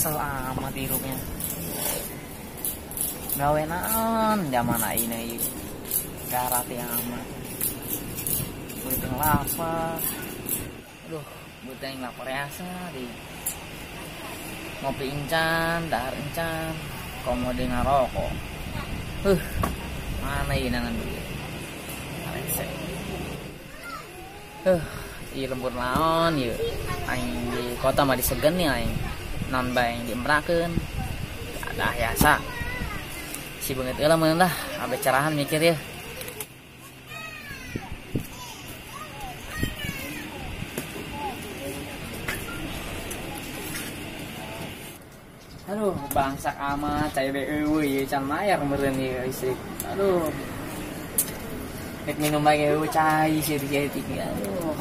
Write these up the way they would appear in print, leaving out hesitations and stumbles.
Kesel amat hidupnya. Gawe naon zaman ini garati amat. Beuteung lapar. Aduh, beuteung lapar asa di. Ngopi encan, dahar encan, komode ngarokok. Mana ini nangan dulu. Resek. Iya lembur naon ieu. Aing di kota mah disegen nih aing. Non bae diembrakeun. Ada hiasa. Si beungeut eulah meureun dah, abe carahan mikir ya. Aduh, bangsak amat cai eueuh ieu can mayar meureun ieu istri. Aduh. Rek minum bae eueuh cai sih di titik. Aduh.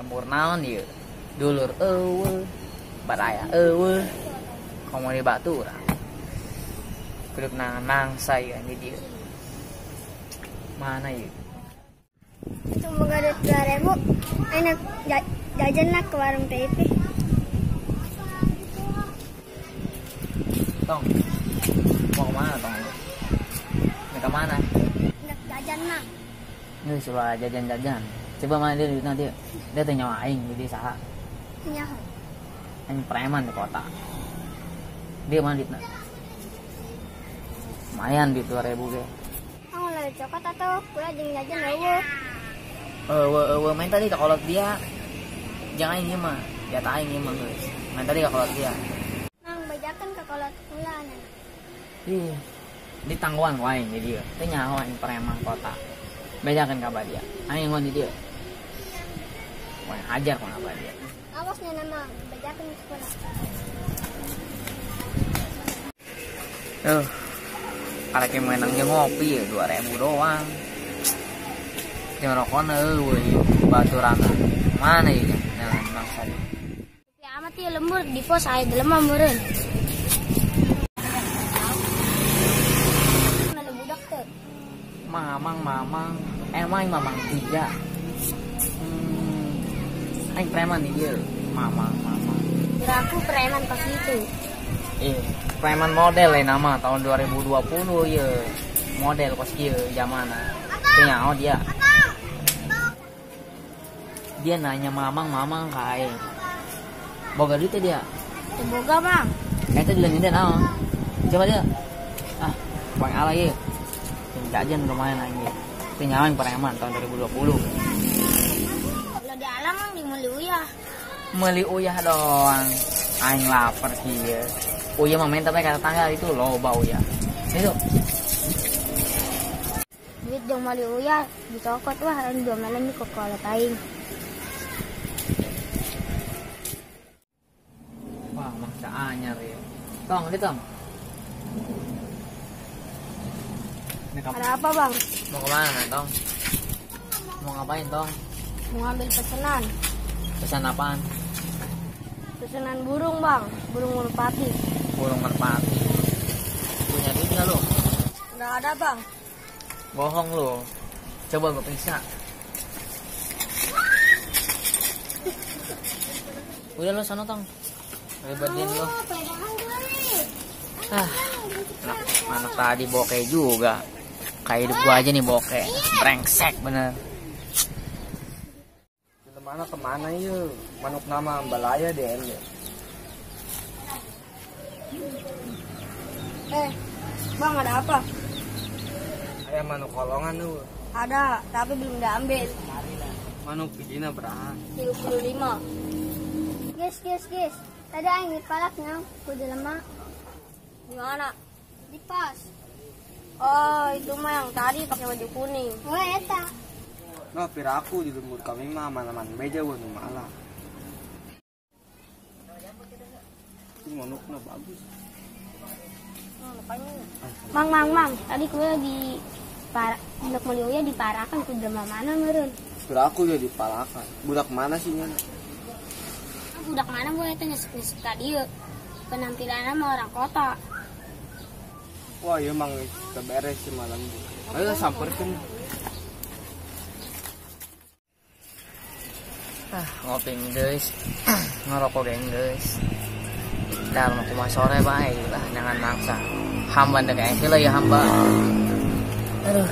Lembur naon ieu? Dulur eueuh, badaya eueuh. Komo di baturang. Kudu nang saya di dieu. Mana ieu? Cuma ada 2.000. Enak jajan lah ke warung PP. Tong. Mau kemana tong? Mau kemana? Enak jajan lah. Ini suruh jajan-jajan. Coba mana dia duitnya dia. Dia teh nyawa aing di saha. Nyaho. Aing preman di kota. Dia mana duitnya? Lumayan duit 2.000 ge. Oh, lagi cokot atau kula jeung jajan eueuh. Eueuh main tadi ka kolot dia. Jangan ini mah. Ya ta aing mah geus. Main tadi ka kolot dia. Nang bajakan ka kolot kula nih. Ih. Di tangguan wae di dieu. Teh nyaho aing preman kota. Bejakeun ka dia. Aing ngon di dieu. Wah, hajar mah apa dia. Awasnya nama bajakan ke kula. Karek menang jeung ngopi ya 2.000 doang. Jeung rokona eueuh baturana. Mana ieu jangan bangsa. Si amat ieu lembur di pos aya delema meureun. Mana budak teh? Mamang. Mamang 3. Aing preman di dieu. Mamang. Kira aku preman pas itu. Preman model nama tahun 2020 ya. Model kos kieu zamana. Teu nyaho dia. Dia nanya mamang ka aing. Boga duit teh dia. Teu boga, Bang. Eta dileungin naon? Coba dia. Bang ala ieu. Jajan lumayan aing ieu. Teu nyaho aing preman tahun 2020. Ulah di alam mang di meuli uyah. Meuli uyah doang. Aing lapar kieu. Uyah mah main tapi kata tangga itu loba uyah. Itu. Duit jeung meuli uyah dicokot wah anu domanan di kolot aing. Wah, maksa anyar ya. Tong, ini tong. Ada apa, Bang? Mau kemana, Tong? Mau ngapain, Tong? Mau ngambil pesanan. Pesan apaan? Pesanan burung, Bang. Burung merpati. Burung merpati. Punya duit nggak lu? Nggak ada, Bang. Bohong lu. Coba gue periksa. Udah lu sana, Tong. Ribetin lu. Anak tadi bokeh juga. Kayak hidup gua aja nih bokeh. Brengsek bener. Kemana yuk? Manuk nama balaya deh ya. Bang ada apa? Ayah manuk kolongan lu. Ada, tapi belum diambil. Manuk bidina berapa? 35. Guys. Tadi aing dipalaknya, kudu lemah. Di mana? Di pas. Oh, itu mah yang tadi pakai baju kuning. Oh, eta. Nah, piraku di lembur kami mah mana-mana meja gua malah. Ini manuknya bagus. Mang. Tadi gue lagi budak Mulyoya diparakan ke drama mana meureun? Piraku ya dipalakan. Budak mana sih nya? Budak mana gue tanya nyesek ka dieu. Penampilanna mah orang kota. Wah, iya emang keberes sih malam. Ayo samperin. Ngopi guys, ngerokok geng guys. Dalam aku mah sore baik lah, jangan maksa. Hamba deh kayak lah ya hamba. Aduh.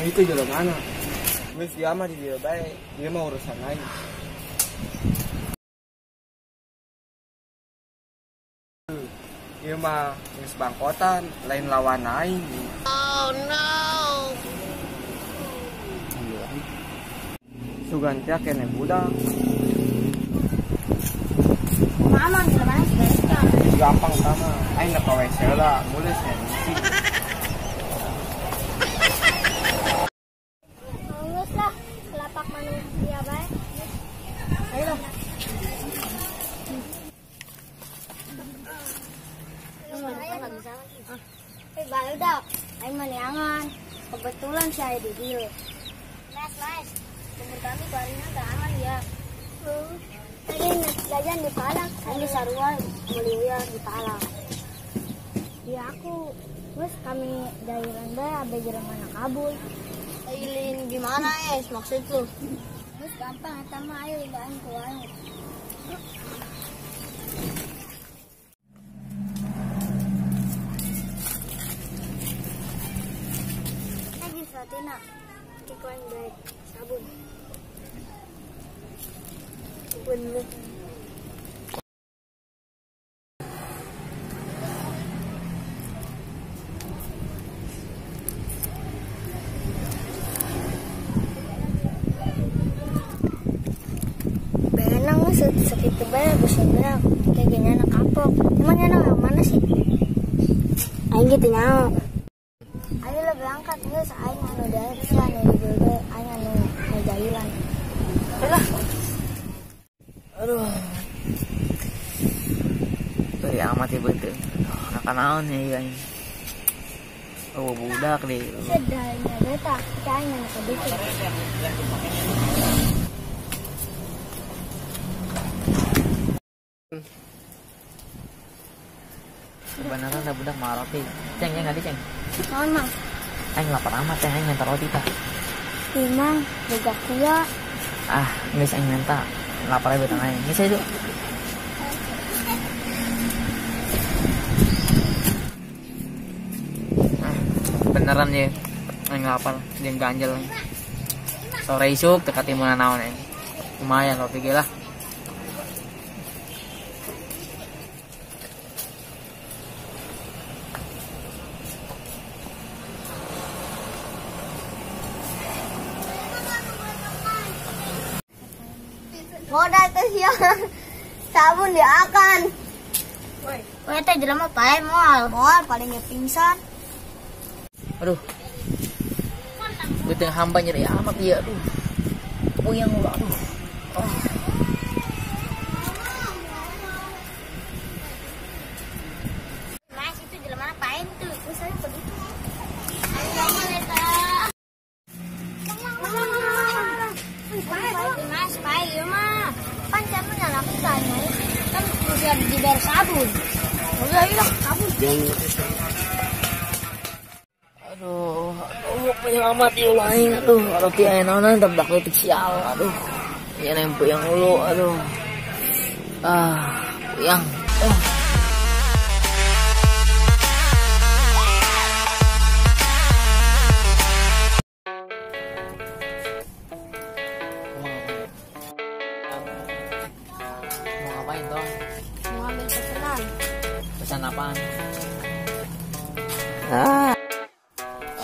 Oh itu jalan mana? Wis dia mah di dia baik, dia mau urusan lain. Dia mah wis bangkotan, lain lawan lain. Oh no. Sugantia kene budak. Mama, jalan mana sebenarnya? Gampang sama. Aing nak WC lah, mulai sensi. Ngus lah, kelapak manusia baik. Ayo. Balik dah, aing maniangan. Kebetulan saya di dia. Les. Kemudian barunya gak aman ya. Tadi jajan di Palak, ini sarua mulia di Palak. Ya aku, terus kami dari rendah abe jalan mana kabul. Ailin gimana maksud lu? Terus gampang, sama ayo indahan keluarnya. Lagi Fatina, kikuan baik sabun. Bener. Benang sakit banget bisa bilang kayak gini anak kapok. Emangnya anak yang mana sih? Aing gitu nyawa. Ayo lo berangkat nggak? Aing anu dari sana di bebe. Aing anu ngejailan. Alah. Aduh. Dari amat ya betul. Anak-anak nih kan. Oh budak deh. Sedahnya beta, kita aing anak sedikit. Sebenarnya ada budak marah roti. Ceng, nggak di ceng. Naon mang? Aing lapar amat ceng, aing ngantar roti tah. Imang, boga kuya. Geus aing minta. Lapar aja betang aing. Geus itu. Beneran ya. Aing lapar, jeung ganjel. Sore isuk teu katimunan naon aing. Lumayan roti ge lah. Modal tuh ya. Sabun diakan. Woi teh jelema pae moal. Moal paling pingsan. Aduh. Beteng hamba nyeri amat ya aduh. Puyeng ulah aduh. Mas itu jelema pae tuh. Terus saya begitu. Mas, pae ieu mah. Pan jamu nyalakeun tanya. Kan udah dibayar sabun. Udah hilang sabun. Aduh, puyeng amat ya ulah aing aduh. Roti aya naonan tebak leutik sial aduh. Ya neng puyeng ulu aduh. Puyeng. Mau ngapain dong? Mau ambil pesanan. Pesan apaan?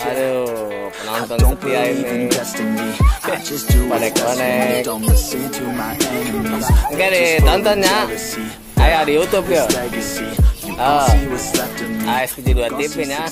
Aduh, penonton setia ini. Konek-konek. Enggak deh, tonton ya. Ayo di YouTube ya. ASKJ2 TV ya.